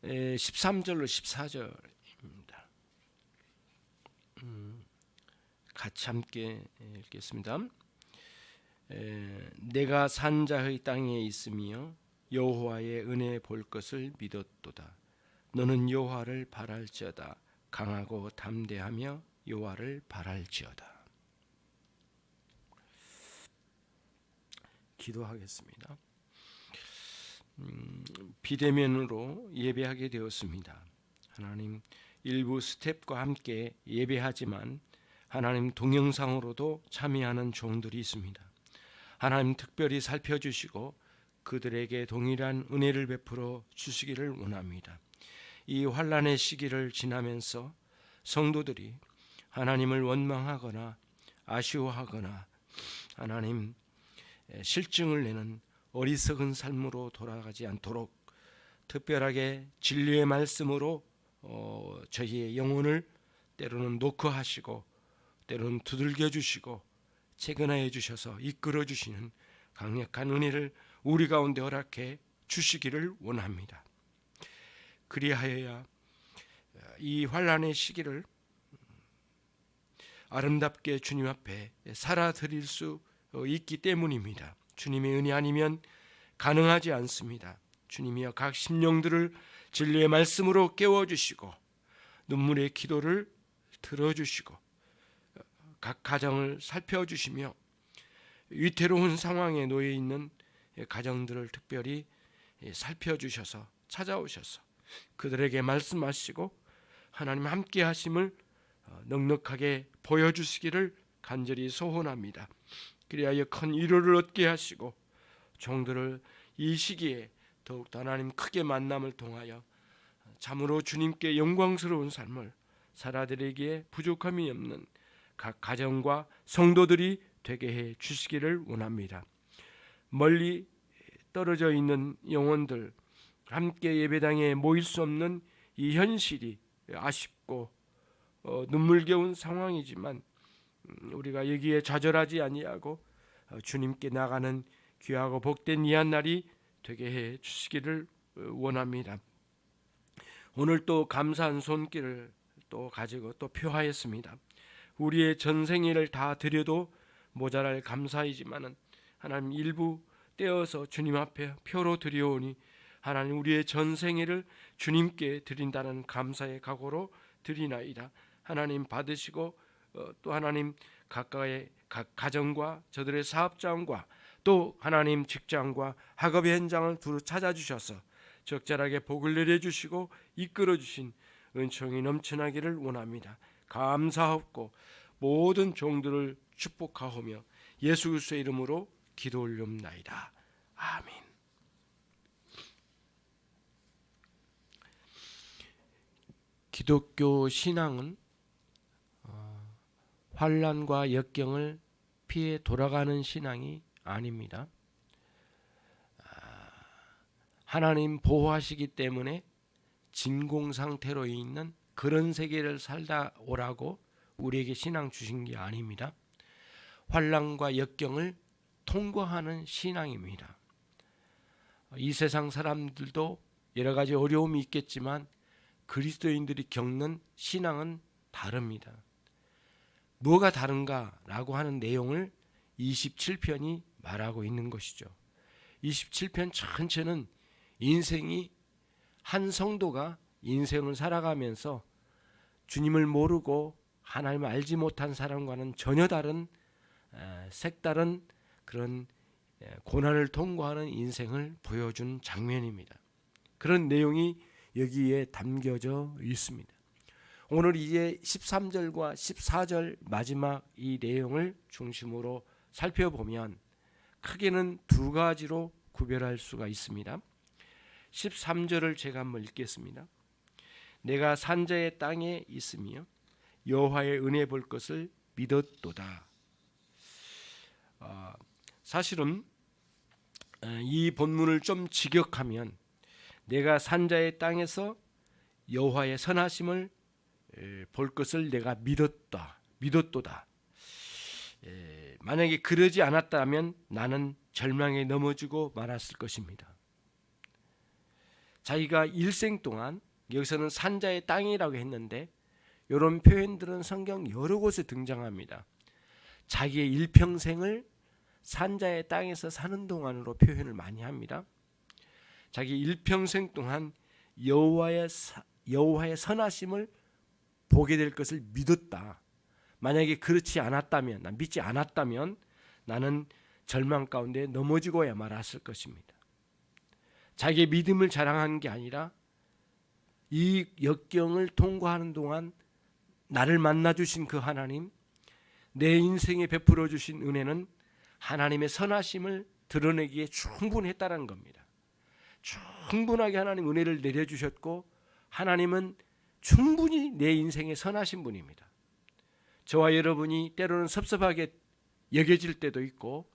13절로 14절입니다. 같이 함께 읽겠습니다. 내가 산자의 땅에 있으며 여호와의 은혜 볼 것을 믿었도다. 너는 여호와를 바랄지어다. 강하고 담대하며 여호와를 바랄지어다. 기도하겠습니다. 비대면으로 예배하게 되었습니다. 하나님, 일부 스텝과 함께 예배하지만 하나님 동영상으로도 참여하는 종들이 있습니다. 하나님 특별히 살펴주시고 그들에게 동일한 은혜를 베풀어 주시기를 원합니다. 이 환난의 시기를 지나면서 성도들이 하나님을 원망하거나 아쉬워하거나 하나님 실증을 내는 어리석은 삶으로 돌아가지 않도록 특별하게 진리의 말씀으로 저희의 영혼을 때로는 노크하시고 때로는 두들겨 주시고 채근하여 주셔서 이끌어 주시는 강력한 은혜를 우리 가운데 허락해 주시기를 원합니다. 그리하여야 이 환난의 시기를 아름답게 주님 앞에 살아드릴 수 있기 때문입니다. 주님의 은혜 아니면 가능하지 않습니다. 주님이여 각 심령들을 진리의 말씀으로 깨워주시고 눈물의 기도를 들어주시고 각 가정을 살펴주시며 위태로운 상황에 놓여 있는 가정들을 특별히 살펴주셔서 찾아오셔서 그들에게 말씀하시고 하나님 함께 하심을 넉넉하게 보여주시기를 간절히 소원합니다. 그리하여 큰 위로를 얻게 하시고 종들을 이 시기에 더욱더 하나님 크게 만남을 통하여 참으로 주님께 영광스러운 삶을 살아드리기에 부족함이 없는 각 가정과 성도들이 되게 해 주시기를 원합니다. 멀리 떨어져 있는 영혼들 함께 예배당에 모일 수 없는 이 현실이 아쉽고 눈물겨운 상황이지만 우리가 여기에 좌절하지 아니하고 주님께 나가는 귀하고 복된 이 한 날이 되게 해 주시기를 원합니다. 오늘 또 감사한 손길을 또 가지고 또 표하였습니다. 우리의 전생일을 다 드려도 모자랄 감사이지만은 하나님 일부 떼어서 주님 앞에 표로 드려오니 하나님 우리의 전생일을 주님께 드린다는 감사의 각오로 드리나이다. 하나님 받으시고 또 하나님 각각의 각 가정과 저들의 사업장과 또 하나님 직장과 학업의 현장을 두루 찾아주셔서 적절하게 복을 내려주시고 이끌어주신 은총이 넘쳐나기를 원합니다. 감사하고 모든 종들을 축복하오며 예수 그리스도의 이름으로 기도 올리옵나이다. 아멘. 기독교 신앙은 환난과 역경을 피해 돌아가는 신앙이 아닙니다. 하나님 보호하시기 때문에 진공 상태로 있는 그런 세계를 살다 오라고 우리에게 신앙 주신 게 아닙니다. 환난과 역경을 통과하는 신앙입니다. 이 세상 사람들도 여러 가지 어려움이 있겠지만 그리스도인들이 겪는 신앙은 다릅니다. 뭐가 다른가라고 하는 내용을 27편이 말하고 있는 것이죠. 27편 전체는 인생이 한 성도가 인생을 살아가면서 주님을 모르고 하나님을 알지 못한 사람과는 전혀 다른 색다른 그런 고난을 통과하는 인생을 보여준 장면입니다. 그런 내용이 여기에 담겨져 있습니다. 오늘 이제 13절과 14절 마지막 이 내용을 중심으로 살펴보면 크게는 두 가지로 구별할 수가 있습니다. 13절을 제가 한번 읽겠습니다. 내가 산자의 땅에 있으며 여호와의 은혜 볼 것을 믿었도다. 사실은 이 본문을 좀 직역하면 내가 산자의 땅에서 여호와의 선하심을 볼 것을 내가 믿었도다. 만약에 그러지 않았다면 나는 절망에 넘어지고 말았을 것입니다. 자기가 일생 동안, 여기서는 산자의 땅이라고 했는데 이런 표현들은 성경 여러 곳에 등장합니다. 자기의 일평생을 산자의 땅에서 사는 동안으로 표현을 많이 합니다. 자기 일평생 동안 여호와의 선하심을 보게 될 것을 믿었다. 만약에 그렇지 않았다면, 믿지 않았다면 나는 절망 가운데 넘어지고야 말았을 것입니다. 자기의 믿음을 자랑하는 게 아니라 이 역경을 통과하는 동안 나를 만나주신 그 하나님, 내 인생에 베풀어 주신 은혜는 하나님의 선하심을 드러내기에 충분했다는 겁니다. 충분하게 하나님 은혜를 내려주셨고 하나님은 충분히 내 인생에 선하신 분입니다. 저와 여러분이 때로는 섭섭하게 여겨질 때도 있고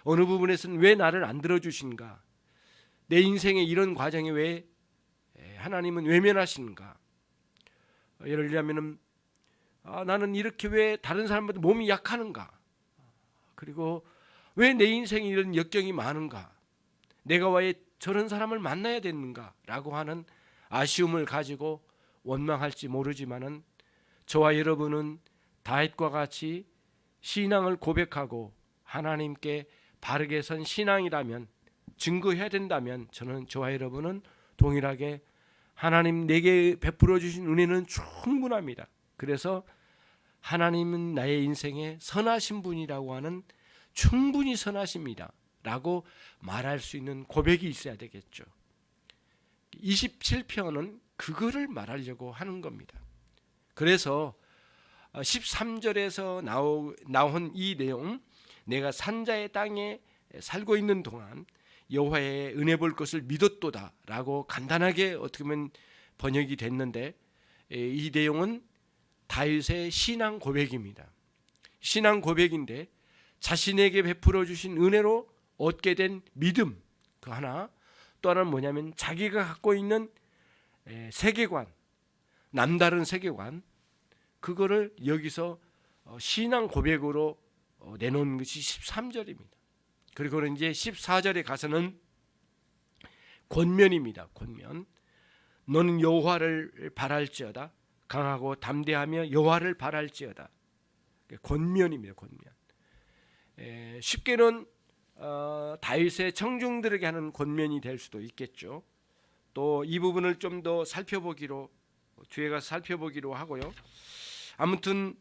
어느 부분에서는 왜 나를 안 들어주신가, 내 인생의 이런 과정에 왜 하나님은 외면하시는가. 예를 들자면 나는 이렇게 왜 다른 사람보다 몸이 약하는가, 그리고 왜 내 인생에 이런 역경이 많은가, 내가 왜 저런 사람을 만나야 되는가 라고 하는 아쉬움을 가지고 원망할지 모르지만은 저와 여러분은 다윗과 같이 신앙을 고백하고 하나님께 바르게 선 신앙이라면, 증거해야 된다면 저는 저와 여러분은 동일하게 하나님 내게 베풀어 주신 은혜는 충분합니다. 그래서 하나님은 나의 인생에 선하신 분이라고 하는, 충분히 선하십니다 라고 말할 수 있는 고백이 있어야 되겠죠. 27편은 그거를 말하려고 하는 겁니다. 그래서 13절에서 나온 이 내용, 내가 산자의 땅에 살고 있는 동안 여호와의 은혜 볼 것을 믿었도다 라고 간단하게 어떻게 보면 번역이 됐는데, 이 내용은 다윗의 신앙 고백입니다. 신앙 고백인데 자신에게 베풀어 주신 은혜로 얻게 된 믿음, 그 하나, 또 하나는 뭐냐면 자기가 갖고 있는 세계관, 남다른 세계관, 그거를 여기서 신앙 고백으로 내놓은 것이 13절입니다. 그리고 이제 14절에 가서는 권면입니다. 권면. 너는 여호와를 바랄지어다. 강하고 담대하며 여호와를 바랄지어다. 권면입니다. 권면. 쉽게는 다윗의 청중들에게 하는 권면이 될 수도 있겠죠. 또 이 부분을 좀 더 살펴보기로, 뒤에 가서 살펴보기로 하고요. 아무튼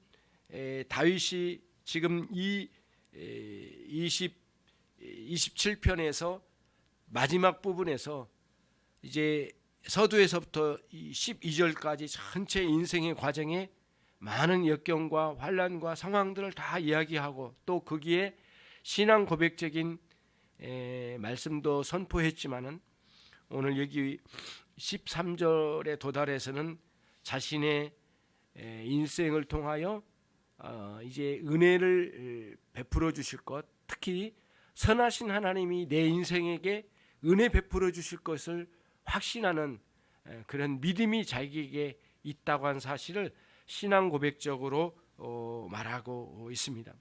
다윗이 지금 이 27편에서 마지막 부분에서 이제 서두에서부터 12절까지 전체 인생의 과정에 많은 역경과 환난과 상황들을 다 이야기하고 또 거기에 신앙 고백적인 말씀도 선포했지만은 오늘 여기 13절에 도달해서는 자신의 인생을 통하여 이제 은혜를 베풀어 주실 것, 특히 선하신 하나님이 내 인생에게 은혜 베풀어 주실 것을 확신하는 그런 믿음이 자기에게 있다고 한 사실을 신앙 고백적으로 말하고 있습니다.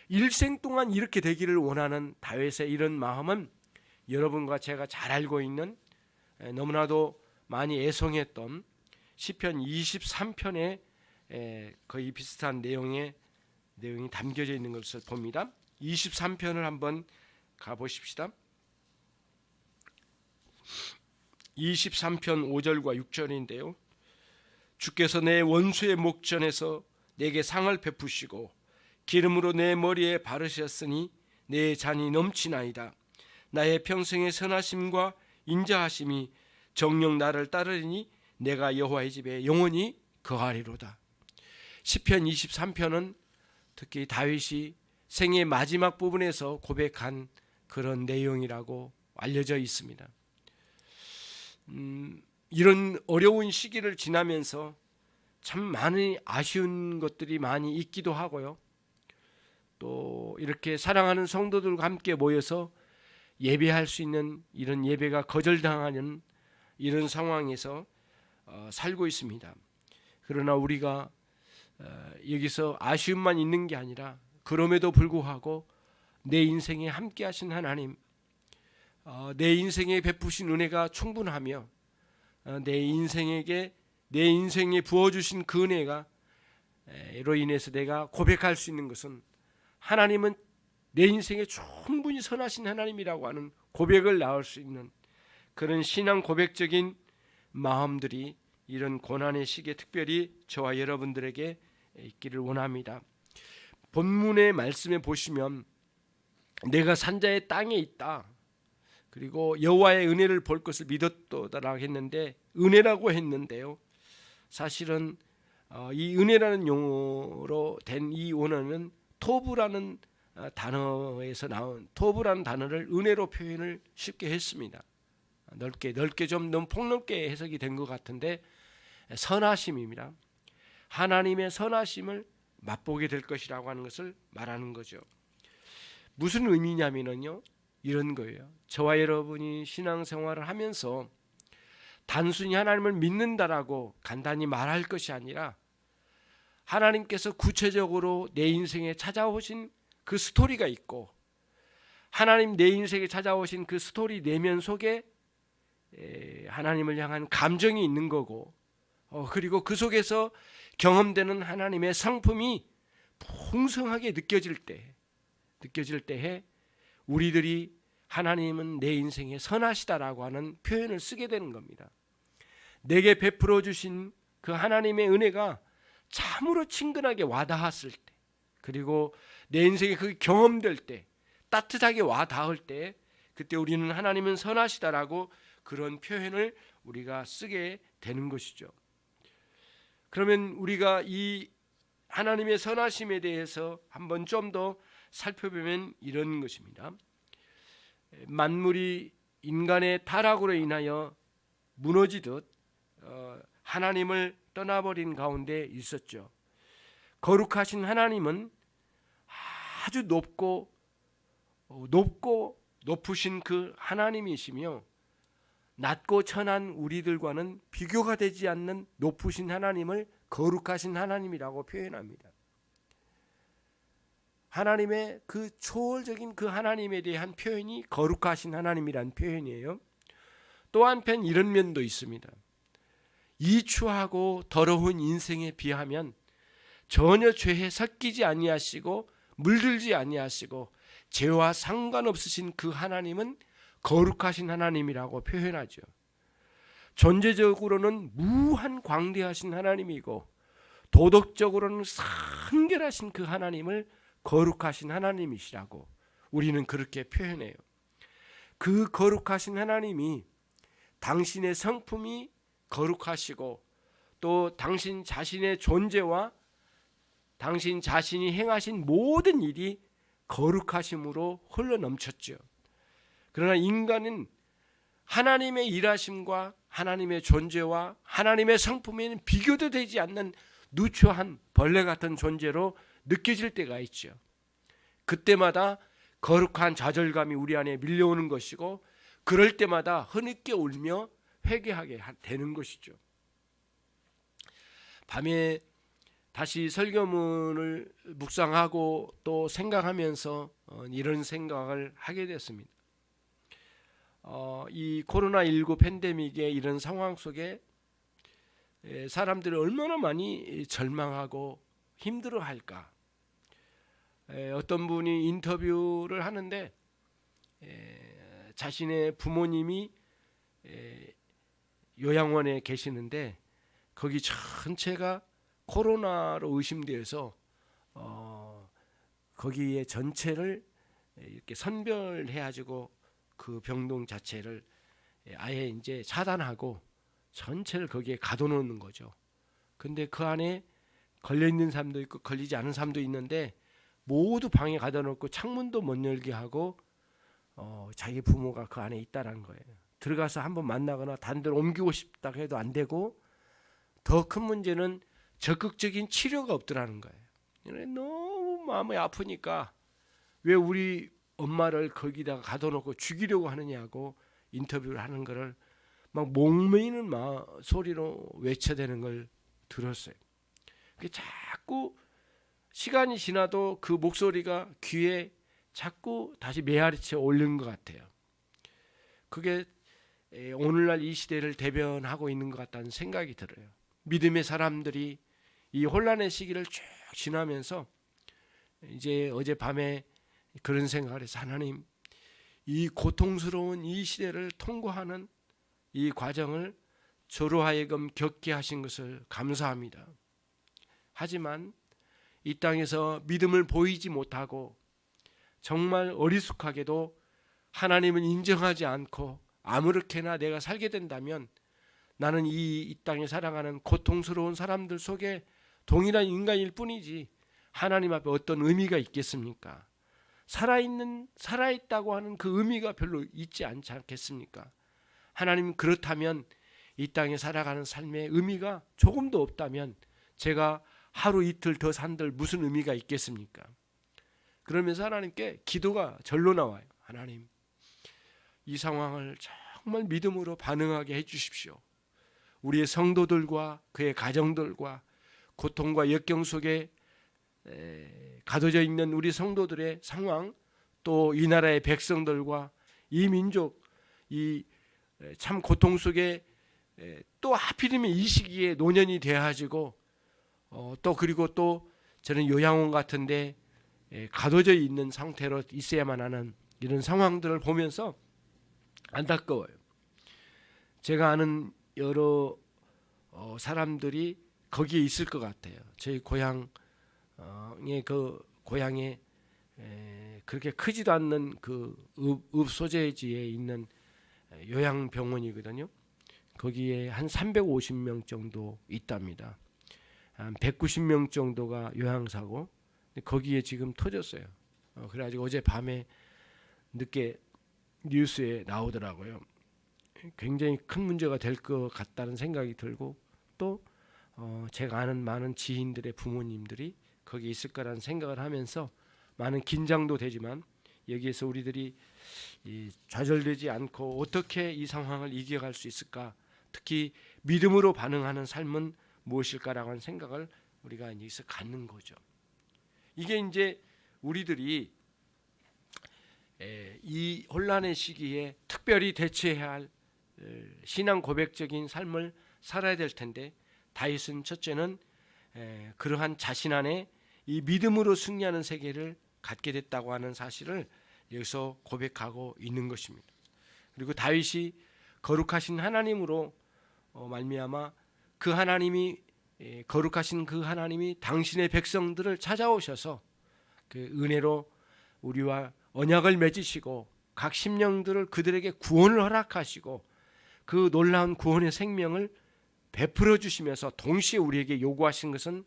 일생 동안 이렇게 되기를 원하는 다윗의 이런 마음은 여러분과 제가 잘 알고 있는, 너무나도 많이 애송했던 시편 23편에 거의 비슷한 내용이 담겨져 있는 것을 봅니다. 23편을 한번 가보십시다. 23편 5절과 6절인데요. 주께서 내 원수의 목전에서 내게 상을 베푸시고 기름으로 내 머리에 바르셨으니 내 잔이 넘치나이다. 나의 평생의 선하심과 인자하심이 정녕 나를 따르리니 내가 여호와의 집에 영원히 거하리로다. 시편 23편은 특히 다윗이 생의 마지막 부분에서 고백한 그런 내용이라고 알려져 있습니다. 이런 어려운 시기를 지나면서 참 많이 아쉬운 것들이 많이 있기도 하고요. 또 이렇게 사랑하는 성도들과 함께 모여서 예배할 수 있는 이런 예배가 거절당하는 이런 상황에서 살고 있습니다. 그러나 우리가 여기서 아쉬움만 있는 게 아니라 그럼에도 불구하고 내 인생에 함께 하신 하나님, 내 인생에 베푸신 은혜가 충분하며 내 인생에 부어주신 그 은혜가 로 인해서 내가 고백할 수 있는 것은 하나님은 내 인생에 충분히 선하신 하나님이라고 하는 고백을 나올 수 있는 그런 신앙 고백적인 마음들이 이런 고난의 시기에 특별히 저와 여러분들에게 있기를 원합니다. 본문의 말씀에 보시면 내가 산자의 땅에 있다, 그리고 여호와의 은혜를 볼 것을 믿었도다라고 했는데, 은혜라고 했는데요, 사실은 이 은혜라는 용어로 된 이 원어는 토브라는 단어에서 나온, 토브라는 단어를 은혜로 표현을 쉽게 했습니다. 넓게 좀 너무 폭넓게 해석이 된 것 같은데, 선하심입니다. 하나님의 선하심을 맛보게 될 것이라고 하는 것을 말하는 거죠. 무슨 의미냐면요, 이런 거예요. 저와 여러분이 신앙생활을 하면서 단순히 하나님을 믿는다라고 간단히 말할 것이 아니라 하나님께서 구체적으로 내 인생에 찾아오신 그 스토리가 있고, 하나님 내 인생에 찾아오신 그 스토리 내면 속에 하나님을 향한 감정이 있는 거고, 그리고 그 속에서 경험되는 하나님의 상품이 풍성하게 느껴질 때에 우리들이 하나님은 내 인생에 선하시다라고 하는 표현을 쓰게 되는 겁니다. 내게 베풀어 주신 그 하나님의 은혜가 참으로 친근하게 와닿았을 때, 그리고 내 인생에 그게 경험될 때, 따뜻하게 와닿을 때, 그때 우리는 하나님은 선하시다라고 그런 표현을 우리가 쓰게 되는 것이죠. 그러면 우리가 이 하나님의 선하심에 대해서 한번 좀 더 살펴보면 이런 것입니다. 만물이 인간의 타락으로 인하여 무너지듯 하나님을 떠나버린 가운데 있었죠. 거룩하신 하나님은 아주 높으신 그 하나님이시며, 낮고 천한 우리들과는 비교가 되지 않는 높으신 하나님을 거룩하신 하나님이라고 표현합니다. 하나님의 그 초월적인 그 하나님에 대한 표현이 거룩하신 하나님이란 표현이에요. 또 한편 이런 면도 있습니다. 이추하고 더러운 인생에 비하면 전혀 죄에 섞이지 아니하시고 물들지 아니하시고 죄와 상관없으신 그 하나님은 거룩하신 하나님이라고 표현하죠. 존재적으로는 무한 광대하신 하나님이고, 도덕적으로는 성결하신 그 하나님을 거룩하신 하나님이시라고 우리는 그렇게 표현해요. 그 거룩하신 하나님이 당신의 성품이 거룩하시고, 또 당신 자신의 존재와 당신 자신이 행하신 모든 일이 거룩하심으로 흘러넘쳤죠. 그러나 인간은 하나님의 일하심과 하나님의 존재와 하나님의 성품에는 비교도 되지 않는 누추한 벌레 같은 존재로 느껴질 때가 있죠. 그때마다 거룩한 좌절감이 우리 안에 밀려오는 것이고, 그럴 때마다 흐느껴 울며 회개하게 되는 것이죠. 밤에 다시 설교문을 묵상하고 또 생각하면서 이런 생각을 하게 됐습니다. 이 코로나19 팬데믹의 이런 상황 속에 사람들이 얼마나 많이 절망하고 힘들어할까. 어떤 분이 인터뷰를 하는데 자신의 부모님이 요양원에 계시는데 거기 전체가 코로나로 의심되어서 거기에 전체를 이렇게 선별해가지고 그 병동 자체를 아예 이제 차단하고 전체를 거기에 가둬놓는 거죠. 근데 그 안에 걸려 있는 사람도 있고 걸리지 않은 사람도 있는데 모두 방에 가둬놓고 창문도 못 열게 하고 자기 부모가 그 안에 있다라는 거예요. 들어가서 한번 만나거나 다른 데로 옮기고 싶다고 해도 안 되고, 더 큰 문제는 적극적인 치료가 없더라는 거예요. 너무 마음이 아프니까 왜 우리 엄마를 거기다가 가둬놓고 죽이려고 하느냐고 인터뷰를 하는 거를 막 목매이는 소리로 외쳐대는 걸 들었어요. 자꾸 시간이 지나도 그 목소리가 귀에 자꾸 다시 메아리쳐 올리는 것 같아요. 그게 오늘날 이 시대를 대변하고 있는 것 같다는 생각이 들어요. 믿음의 사람들이 이 혼란의 시기를 쭉 지나면서 이제 어젯밤에 그런 생각을 해서 하나님, 이 고통스러운 이 시대를 통과하는 이 과정을 저로 하여금 겪게 하신 것을 감사합니다. 하지만 이 땅에서 믿음을 보이지 못하고 정말 어리숙하게도 하나님을 인정하지 않고 아무렇게나 내가 살게 된다면 나는 이 땅에 살아가는 고통스러운 사람들 속에 동일한 인간일 뿐이지 하나님 앞에 어떤 의미가 있겠습니까? 살아있다고 하는 그 의미가 별로 있지 않지 않겠습니까? 하나님, 그렇다면 이 땅에 살아가는 삶의 의미가 조금도 없다면 제가 하루 이틀 더 산들 무슨 의미가 있겠습니까? 그러면서 하나님께 기도가 절로 나와요. 하나님, 이 상황을 정말 믿음으로 반응하게 해주십시오. 우리의 성도들과 그의 가정들과 고통과 역경 속에 가둬져 있는 우리 성도들의 상황, 또 이 나라의 백성들과 이 민족, 이 참 고통 속에 또 하필이면 이 시기에 노년이 되어가지고 또 그리고 또 저는 요양원 같은데 가둬져 있는 상태로 있어야만 하는 이런 상황들을 보면서 안타까워요. 제가 아는 여러 사람들이 거기에 있을 것 같아요. 저희 고향에 그렇게 크지도 않는 그 읍 소재지에 있는 요양병원이거든요. 거기에 한 350명 정도 있답니다. 한 190명 정도가 요양사고 거기에 지금 터졌어요. 그래가지고 어젯밤에 늦게 뉴스에 나오더라고요. 굉장히 큰 문제가 될 것 같다는 생각이 들고 또 제가 아는 많은 지인들의 부모님들이 거기 있을 거라는 생각을 하면서 많은 긴장도 되지만 여기에서 우리들이 좌절되지 않고 어떻게 이 상황을 이겨갈 수 있을까, 특히 믿음으로 반응하는 삶은 무엇일까라고 하는 생각을 우리가 여기서 갖는 거죠. 이게 이제 우리들이 이 혼란의 시기에 특별히 대처해야 할 신앙 고백적인 삶을 살아야 될 텐데, 다윗은 첫째는 그러한 자신 안에 이 믿음으로 승리하는 세계를 갖게 됐다고 하는 사실을 여기서 고백하고 있는 것입니다. 그리고 다윗이 거룩하신 하나님으로 말미암아 그 하나님이 거룩하신 그 하나님이 당신의 백성들을 찾아오셔서 그 은혜로 우리와 언약을 맺으시고 각 심령들을 그들에게 구원을 허락하시고 그 놀라운 구원의 생명을 베풀어 주시면서 동시에 우리에게 요구하신 것은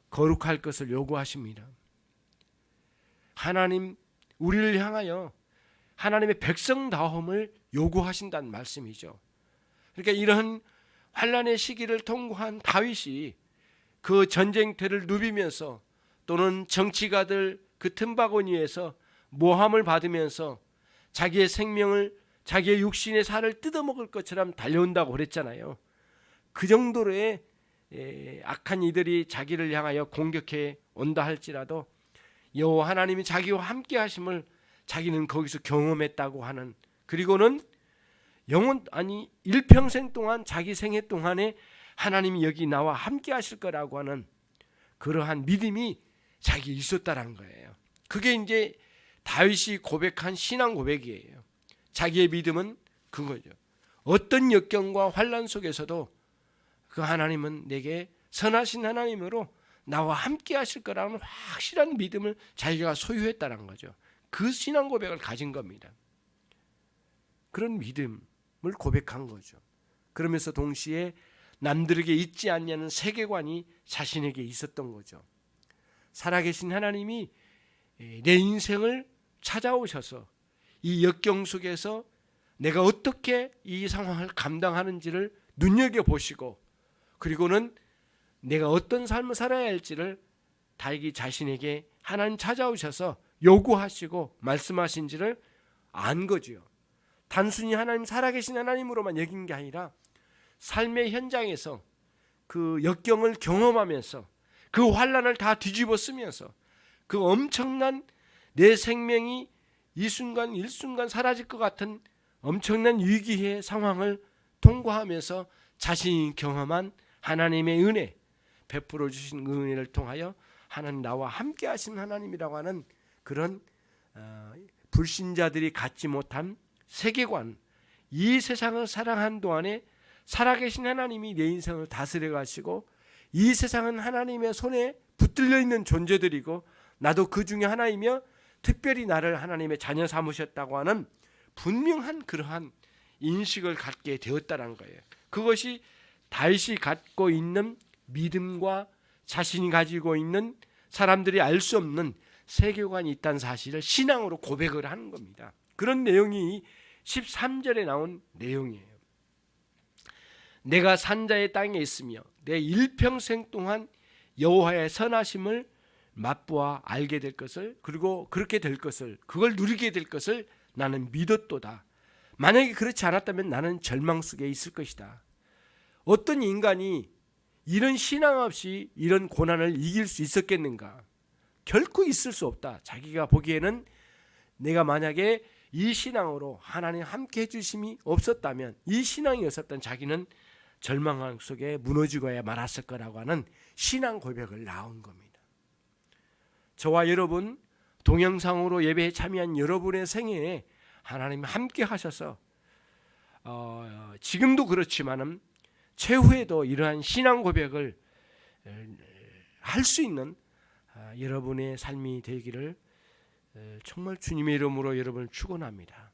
거룩할 것을 요구하십니다. 하나님, 우리를 향하여 하나님의 백성다움을 요구하신다는 말씀이죠. 그러니까 이런 환난의 시기를 통과한 다윗이 그 전쟁터를 누비면서 또는 정치가들 그 틈바구니에서 모함을 받으면서 자기의 생명을, 자기의 육신의 살을 뜯어먹을 것처럼 달려온다고 그랬잖아요. 그 정도로의 악한 이들이 자기를 향하여 공격해 온다 할지라도 여호와 하나님이 자기와 함께 하심을 자기는 거기서 경험했다고 하는, 그리고는 일평생 동안 자기 생애 동안에 하나님이 여기 나와 함께 하실 거라고 하는 그러한 믿음이 자기에 있었다는 거예요. 그게 이제 다윗이 고백한 신앙 고백이에요. 자기의 믿음은 그거죠. 어떤 역경과 환난 속에서도 그 하나님은 내게 선하신 하나님으로 나와 함께 하실 거라는 확실한 믿음을 자기가 소유했다는 거죠. 그 신앙 고백을 가진 겁니다. 그런 믿음을 고백한 거죠. 그러면서 동시에 남들에게 있지 않냐는 세계관이 자신에게 있었던 거죠. 살아계신 하나님이 내 인생을 찾아오셔서 이 역경 속에서 내가 어떻게 이 상황을 감당하는지를 눈여겨보시고, 그리고는 내가 어떤 삶을 살아야 할지를 다윗이 자신에게 하나님 찾아오셔서 요구하시고 말씀하신지를 안 거지요. 단순히 하나님, 살아계신 하나님으로만 여긴 게 아니라 삶의 현장에서 그 역경을 경험하면서 그 환난을 다 뒤집어 쓰면서 그 엄청난 내 생명이 이 순간 일순간 사라질 것 같은 엄청난 위기의 상황을 통과하면서 자신이 경험한 하나님의 은혜, 베풀어 주신 은혜를 통하여 하나님 나와 함께 하신 하나님이라고 하는 그런 불신자들이 갖지 못한 세계관, 이 세상을 사랑한 동안에 살아계신 하나님이 내 인생을 다스려 가시고 이 세상은 하나님의 손에 붙들려 있는 존재들이고 나도 그 중에 하나이며 특별히 나를 하나님의 자녀 삼으셨다고 하는 분명한 그러한 인식을 갖게 되었다는 거예요. 그것이 다윗이 갖고 있는 믿음과 자신이 가지고 있는 사람들이 알 수 없는 세계관이 있다는 사실을 신앙으로 고백을 하는 겁니다. 그런 내용이 13절에 나온 내용이에요. 내가 산자의 땅에 있으며 내 일평생 동안 여호와의 선하심을 맛보아 알게 될 것을, 그리고 그렇게 될 것을, 그걸 누리게 될 것을 나는 믿었도다. 만약에 그렇지 않았다면 나는 절망 속에 있을 것이다. 어떤 인간이 이런 신앙 없이 이런 고난을 이길 수 있었겠는가? 결코 있을 수 없다. 자기가 보기에는 내가 만약에 이 신앙으로 하나님 함께 해주심이 없었다면, 이 신앙이 없었다면 자기는 절망 속에 무너지고야 말았을 거라고 하는 신앙 고백을 나온 겁니다. 저와 여러분, 동영상으로 예배에 참여한 여러분의 생애에 하나님 함께 하셔서 지금도 그렇지만은 최후에도 이러한 신앙 고백을 할 수 있는 여러분의 삶이 되기를 정말 주님의 이름으로 여러분을 축원합니다.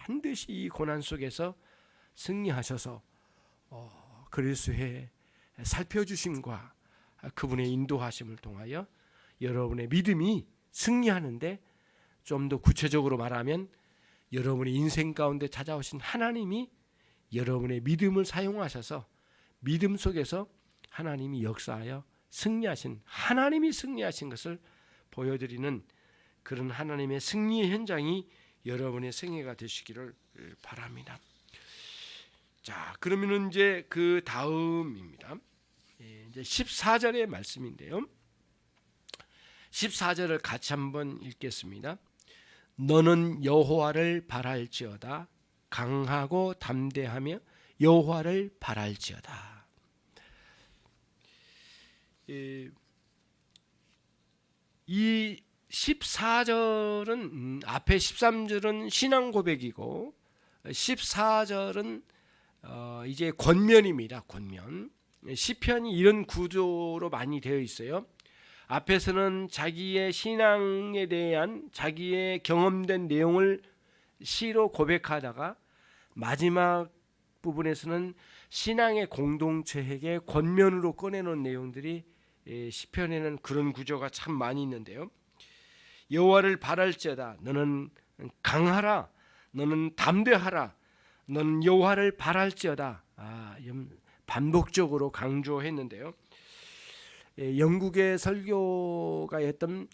반드시 이 고난 속에서 승리하셔서 그리스도의 살펴주심과 그분의 인도하심을 통하여 여러분의 믿음이 승리하는데, 좀 더 구체적으로 말하면 여러분의 인생 가운데 찾아오신 하나님이 여러분의 믿음을 사용하셔서 믿음 속에서 하나님이 역사하여 승리하신, 하나님이 승리하신 것을 보여드리는 그런 하나님의 승리의 현장이 여러분의 생애가 되시기를 바랍니다. 자, 그러면은 이제 그 다음입니다. 이제 14절의 말씀인데요. 14절을 같이 한번 읽겠습니다. 너는 여호와를 바랄지어다. 강하고 담대하며 여호와를 바랄지어다. 이 14절은 앞에 13절은 신앙 고백이고 14절은 이제 권면입니다. 권면. 시편이 이런 구조로 많이 되어 있어요. 앞에서는 자기의 신앙에 대한 자기의 경험된 내용을 시로 고백하다가 마지막 부분에서는 신앙의 공동체에게 권면으로 꺼내놓은 내용들이 시편에는 그런 구조가 참 많이 있는데요. 여호와를 바랄지어다. 너는 강하라. 너는 담대하라. 너는 여호와를 바랄지어다. 반복적으로 강조했는데요. 영국의 설교가였던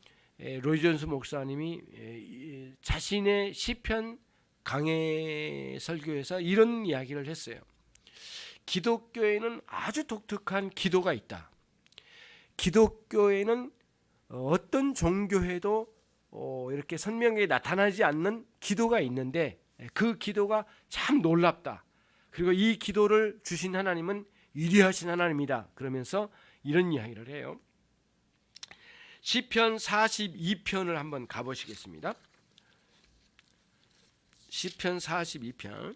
로이 존스 목사님이 자신의 시편 강해 설교에서 이런 이야기를 했어요. 기독교에는 아주 독특한 기도가 있다. 기독교에는 어떤 종교에도 이렇게 선명하게 나타나지 않는 기도가 있는데 그 기도가 참 놀랍다. 그리고 이 기도를 주신 하나님은 위대하신 하나님이다. 그러면서 이런 이야기를 해요. 시편 42편을 한번 가보시겠습니다. 시편 42편.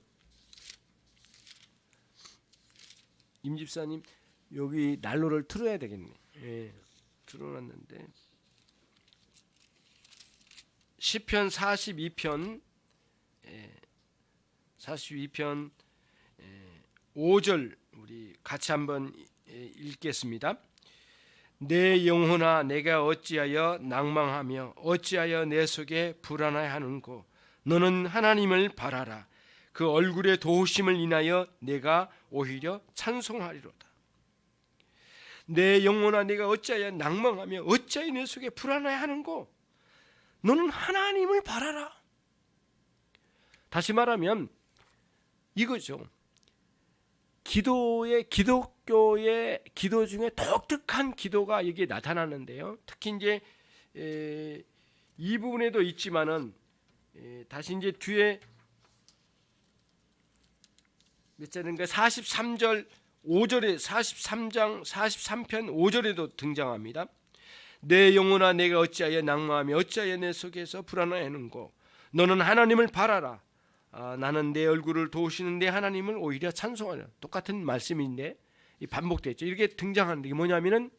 임집사님 여기 난로를 틀어야 되겠네. 예, 틀어놨는데. 시편 42편 42편 5절 우리 같이 한번 읽겠습니다. 내 영혼아 내가 어찌하여 낭망하며 어찌하여 내 속에 불안해하는고 너는 하나님을 바라라. 그 얼굴의 도우심을 인하여 내가 오히려 찬송하리로다. 내 영혼아 내가 어찌하여 낭망하며 어찌하여 내 속에 불안해하는고 너는 하나님을 바라라. 다시 말하면 이거죠. 기독교의 기도 중에 독특한 기도가 여기에 나타나는데요. 특히 이제 이 부분에도 있지만은 다시 이제 뒤에 몇 절인가 43절 5절에 43장 43편 5절에도 등장합니다. 내 영혼아 내가 어찌하여 낭망하며 어찌하여 내 속에서 불안해하는고 너는 하나님을 바라라. 나는 내 얼굴을 도우시는 내 하나님을 오히려 찬송하라. 똑같은 말씀인데 반복됐죠. 이렇게 등장하는 게 뭐냐면은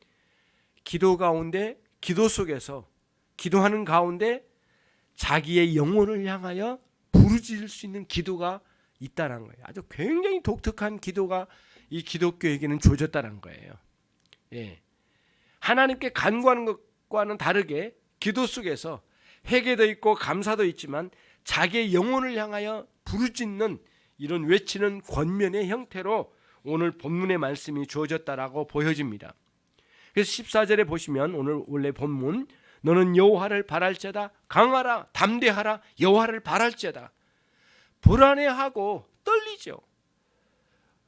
기도 가운데 기도 속에서 기도하는 가운데 자기의 영혼을 향하여 부르짖을 수 있는 기도가 있다는 거예요. 아주 굉장히 독특한 기도가 이 기독교에게는 주어졌다는 거예요. 예. 하나님께 간구하는 것과는 다르게 기도 속에서 회개도 있고 감사도 있지만 자기의 영혼을 향하여 부르짖는 이런 외치는 권면의 형태로 오늘 본문의 말씀이 주어졌다라고 보여집니다. 그래서 14절에 보시면 오늘 원래 본문 너는 여호와를 바랄지어다 강하라 담대하라 여호와를 바랄지어다. 불안해하고 떨리죠.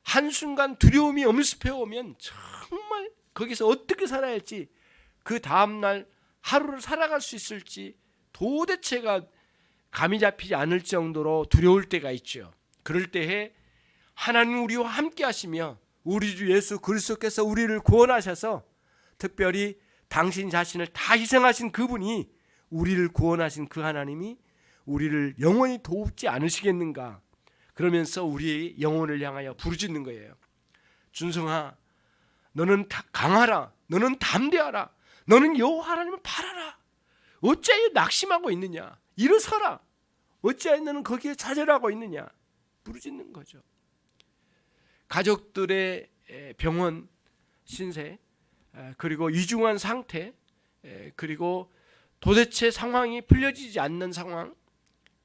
한순간 두려움이 엄습해 오면 정말 거기서 어떻게 살아야 할지 그 다음날 하루를 살아갈 수 있을지 도대체가 감이 잡히지 않을 정도로 두려울 때가 있죠. 그럴 때에 하나님 우리와 함께 하시며 우리 주 예수 그리스도께서 우리를 구원하셔서 특별히 당신 자신을 다 희생하신 그분이 우리를 구원하신 그 하나님이 우리를 영원히 돕지 않으시겠는가 그러면서 우리의 영혼을 향하여 부르짖는 거예요. 준성아 너는 강하라 너는 담대하라 너는 여호와 하나님을 바라라 어찌하여 낙심하고 있느냐 일어서라 어찌하여 너는 거기에 좌절하고 있느냐 부르짖는 거죠. 가족들의 병원 신세 그리고 위중한 상태 그리고 도대체 상황이 풀려지지 않는 상황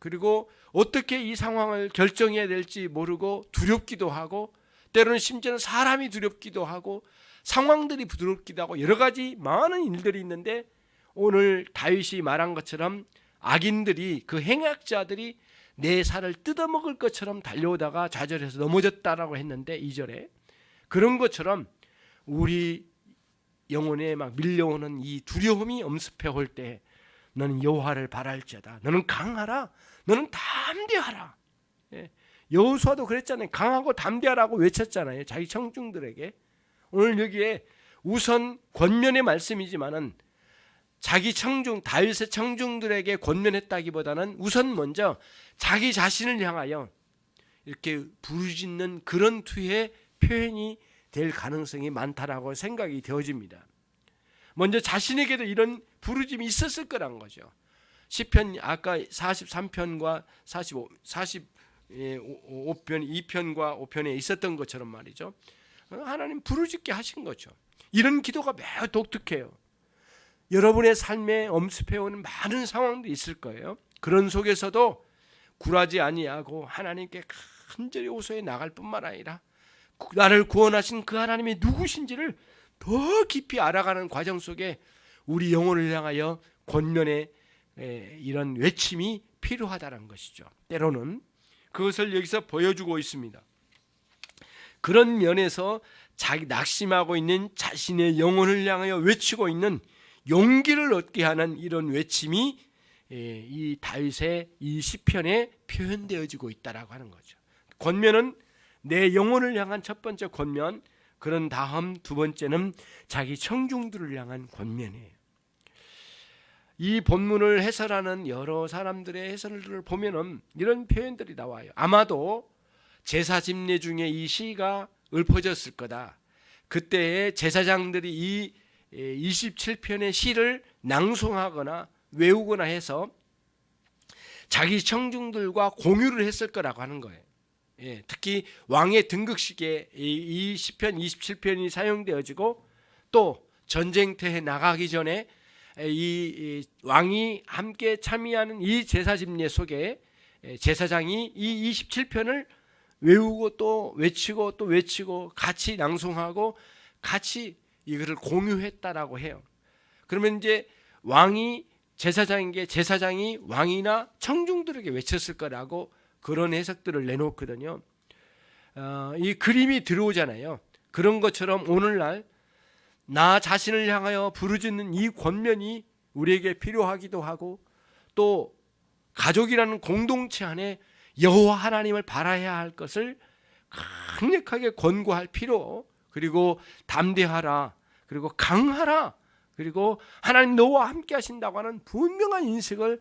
그리고 어떻게 이 상황을 결정해야 될지 모르고 두렵기도 하고 때로는 심지어는 사람이 두렵기도 하고 상황들이 두렵기도 하고 여러 가지 많은 일들이 있는데 오늘 다윗이 말한 것처럼 악인들이 그 행악자들이 내 살을 뜯어먹을 것처럼 달려오다가 좌절해서 넘어졌다라고 했는데 2절에 그런 것처럼 우리 영혼에 막 밀려오는 이 두려움이 엄습해 올 때 너는 여호와를 바랄지어다 너는 강하라 너는 담대하라. 여호수아도 그랬잖아요. 강하고 담대하라고 외쳤잖아요. 자기 청중들에게. 오늘 여기에 우선 권면의 말씀이지만은 자기 청중 다윗의 청중들에게 권면했다기보다는 우선 먼저 자기 자신을 향하여 이렇게 부르짖는 그런 투의 표현이 될 가능성이 많다라고 생각이 되어집니다. 먼저 자신에게도 이런 부르짖음이 있었을 거란 거죠. 시편 아까 43편과 45편 2편과 5편에 있었던 것처럼 말이죠. 하나님 부르짖게 하신 거죠. 이런 기도가 매우 독특해요. 여러분의 삶에 엄습해오는 많은 상황도 있을 거예요. 그런 속에서도 굴하지 아니하고 하나님께 간절히 호소해 나갈 뿐만 아니라 나를 구원하신 그 하나님이 누구신지를 더 깊이 알아가는 과정 속에 우리 영혼을 향하여 권면의 이런 외침이 필요하다는 것이죠. 때로는 그것을 여기서 보여주고 있습니다. 그런 면에서 자기 낙심하고 있는 자신의 영혼을 향하여 외치고 있는 용기를 얻게 하는 이런 외침이 이 다윗의 이 시편에 표현되어지고 있다라고 하는 거죠. 권면은 내 영혼을 향한 첫 번째 권면, 그런 다음 두 번째는 자기 청중들을 향한 권면이에요. 이 본문을 해설하는 여러 사람들의 해설을 보면은 이런 표현들이 나와요. 아마도 제사 집례 중에 이 시가 읊어졌을 거다. 그때의 제사장들이 이 27편의 시를 낭송하거나 외우거나 해서 자기 청중들과 공유를 했을 거라고 하는 거예요. 특히 왕의 등극식에 이 시편 27편이 사용되어지고 또 전쟁터에 나가기 전에 이 왕이 함께 참여하는 이 제사 집례 속에 제사장이 이 27편을 외우고 또 외치고 같이 낭송하고 같이 이것을 공유했다라고 해요. 그러면 이제 왕이 제사장에게 제사장이 왕이나 청중들에게 외쳤을 거라고 그런 해석들을 내놓거든요. 이 그림이 들어오잖아요. 그런 것처럼 오늘날 나 자신을 향하여 부르짖는 이 권면이 우리에게 필요하기도 하고 또 가족이라는 공동체 안에 여호와 하나님을 바라야 할 것을 강력하게 권고할 필요, 그리고 담대하라, 그리고 강하라, 그리고 하나님 너와 함께 하신다고 하는 분명한 인식을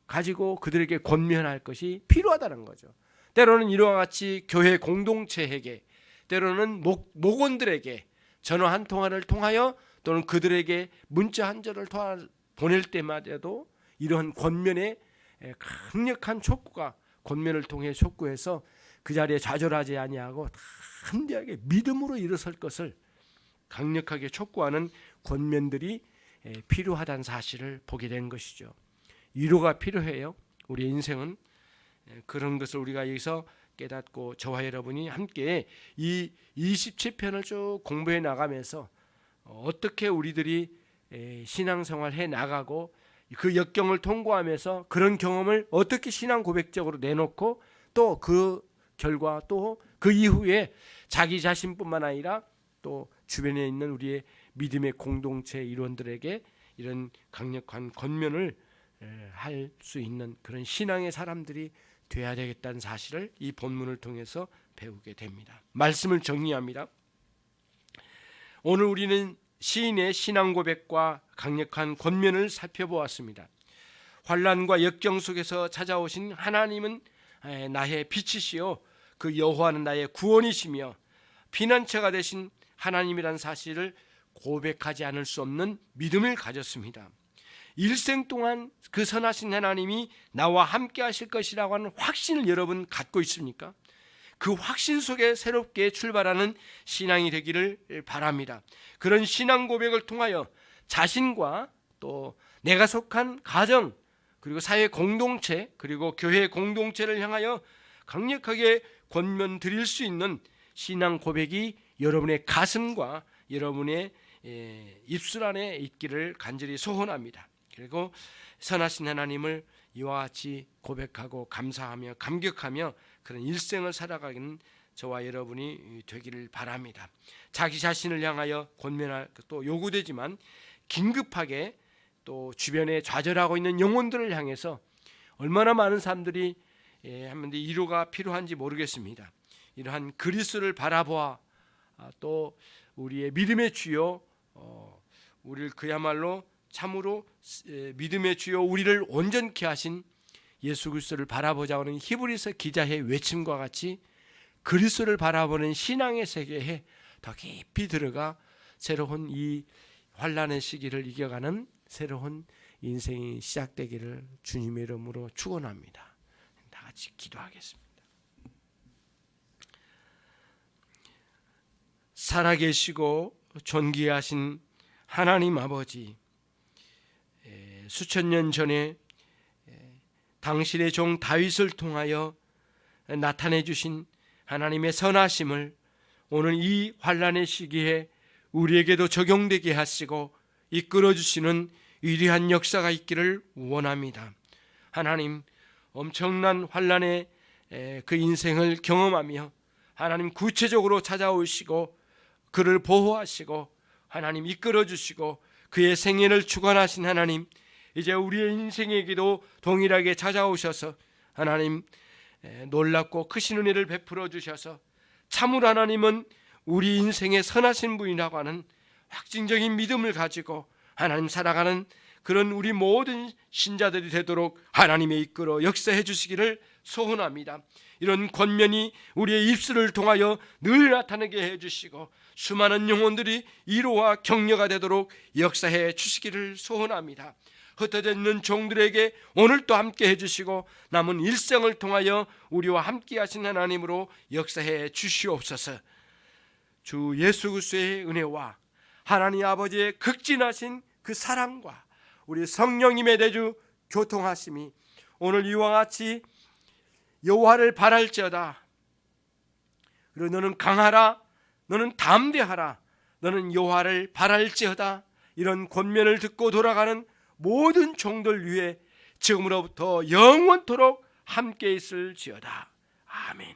가지고 그들에게 권면할 것이 필요하다는 거죠. 때로는 이와 같이 교회 공동체에게, 때로는 목원들에게 전화 한 통화를 통하여 또는 그들에게 문자 한 절을 보낼 때마다도 이러한 권면의 강력한 촉구가, 권면을 통해 촉구해서 그 자리에 좌절하지 아니하고 담대하게 믿음으로 일어설 것을 강력하게 촉구하는 권면들이 필요하다는 사실을 보게 된 것이죠. 위로가 필요해요. 우리 인생은 그런 것을 우리가 여기서 깨닫고 저와 여러분이 함께 이 27편을 쭉 공부해 나가면서 어떻게 우리들이 신앙생활 해 나가고 그 역경을 통과하면서 그런 경험을 어떻게 신앙 고백적으로 내놓고 또 그 결과 또 그 이후에 자기 자신뿐만 아니라 또 주변에 있는 우리의 믿음의 공동체 일원들에게 이런 강력한 권면을 할 수 있는 그런 신앙의 사람들이 돼야 되겠다는 사실을 이 본문을 통해서 배우게 됩니다. 말씀을 정리합니다. 오늘 우리는 시인의 신앙 고백과 강력한 권면을 살펴보았습니다. 환난과 역경 속에서 찾아오신 하나님은 나의 빛이시요 그 여호와는 나의 구원이시며 피난처가 되신 하나님이란 사실을 고백하지 않을 수 없는 믿음을 가졌습니다. 일생 동안 그 선하신 하나님이 나와 함께 하실 것이라고 하는 확신을 여러분 갖고 있습니까? 그 확신 속에 새롭게 출발하는 신앙이 되기를 바랍니다. 그런 신앙 고백을 통하여 자신과 또 내가 속한 가정, 그리고 사회 공동체, 그리고 교회 공동체를 향하여 강력하게 권면 드릴 수 있는 신앙 고백이 여러분의 가슴과 여러분의 입술 안에 있기를 간절히 소원합니다. 그리고 선하신 하나님을 이와 같이 고백하고 감사하며 감격하며 그런 일생을 살아가는 저와 여러분이 되기를 바랍니다. 자기 자신을 향하여 권면할 또 요구되지만 긴급하게 또 주변에 좌절하고 있는 영혼들을 향해서 얼마나 많은 사람들이 한마디 위로가 필요한지 모르겠습니다. 이러한 그리스도를 바라보아 또 우리의 믿음의 주여, 우리를 그야말로 참으로 믿음의 주여 우리를 온전케 하신 예수 그리스도를 바라보자고 하는 히브리서 기자의 외침과 같이 그리스도를 바라보는 신앙의 세계에 더 깊이 들어가 새로운 이 환난의 시기를 이겨가는 새로운 인생이 시작되기를 주님의 이름으로 축원합니다. 다 같이 기도하겠습니다. 살아계시고 존귀하신 하나님 아버지, 수천 년 전에 당신의 종 다윗을 통하여 나타내 주신 하나님의 선하심을 오늘 이 환난의 시기에 우리에게도 적용되게 하시고 이끌어 주시는 위대한 역사가 있기를 원합니다. 하나님, 엄청난 환난의 그 인생을 경험하며 하나님 구체적으로 찾아오시고 그를 보호하시고 하나님 이끌어 주시고 그의 생애를 주관하신 하나님, 이제 우리의 인생에게도 동일하게 찾아오셔서 하나님 놀랍고 크신 은혜를 베풀어 주셔서 참으로 하나님은 우리 인생의 선하신 분이라고 하는 확증적인 믿음을 가지고 하나님 살아가는 그런 우리 모든 신자들이 되도록 하나님의 이끌어 역사해 주시기를 소원합니다. 이런 권면이 우리의 입술을 통하여 늘 나타나게 해주시고 수많은 영혼들이 위로와 격려가 되도록 역사해 주시기를 소원합니다. 흩어져 있는 종들에게 오늘도 함께 해주시고 남은 일생을 통하여 우리와 함께 하신 하나님으로 역사해 주시옵소서. 주 예수 그리스도의 은혜와 하나님 아버지의 극진하신 그 사랑과 우리 성령님의 내주 교통하심이 오늘 이와 같이 여호와를 바랄지어다, 그리고 너는 강하라, 너는 담대하라, 너는 여호와를 바랄지어다, 이런 권면을 듣고 돌아가는 모든 종들 위에 지금으로부터 영원토록 함께 있을지어다. 아멘.